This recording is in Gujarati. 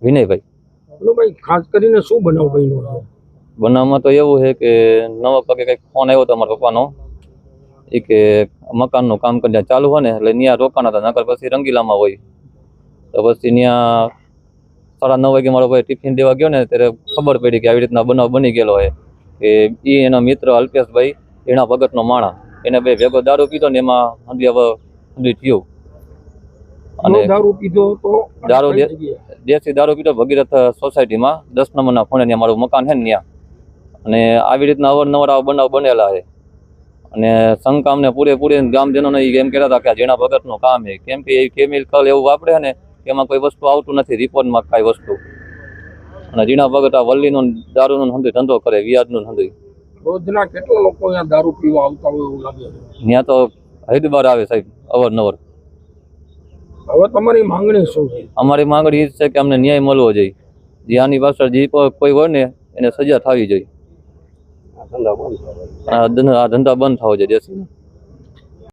વિનયભાઈ. ભાઈ ખાસ કરીને શું બનાવ બન્યો છે? બનાવમાં તો એવું છે કે નવા પગે કંઈક ફોન આવ્યો હતો મારા પપ્પાનો, એ કે મકાનનું કામ કરી ચાલુ હોય ને એટલે ત્યાં રોકાણા હતા, નકર પછી રંગીલામાં હોય. તો પછી ત્યાં 9:30 વાગે મારો ભાઈ ટિફિન દેવા ગયો ને ત્યારે ખબર પડી કે આવી રીતના બનાવ બની ગયેલો હોય કે એનો મિત્ર અલ્પેશભાઈ એના ભગતનો માણા, એને બે ભેગો દારૂ પીધો ને એમાં હંધી થયું. અને દારૂ પીધો તો દેશી દારૂ પીધો ભગીરથ સોસાયટીમાં 10 નંબરના ખૂણે ત્યાં મારું મકાન છે ને ત્યાં. અને આવી રીતના અવારનવાર આવા બનાવ બનેલા છે. અને શંકામને પૂરેપૂરી ગામજનોને એમ કહેતા હતા કે આ જેના ભગતનું કામ છે, કેમ કે એ કેમિકલ એવું વાપરે ને એમાં કોઈ વસ્તુ આવતું નથી રિપોર્ટમાં કાંઈ વસ્તુ. અને જીણા ભગત આ વલ્લીનું દારૂનું ધંધો કરે, વ્યાજનું ધંધો. રોજના કેટલા લોકો અહીંયા દારૂ પીવા આવતા હોય એવું લાગે છે? ત્યાં તો હૈદબાર આવે સાહેબ અવારનવાર. હવે તમારી માંગણી શું છે? અમારી માંગણી એ છે કે અમને ન્યાય મળવો જોઈએ. જે આની પાછળ જે કોઈ હોય ને એને સજા થવી જોઈએ. આ ધંધા બંધ થવો જોઈએ દેશી.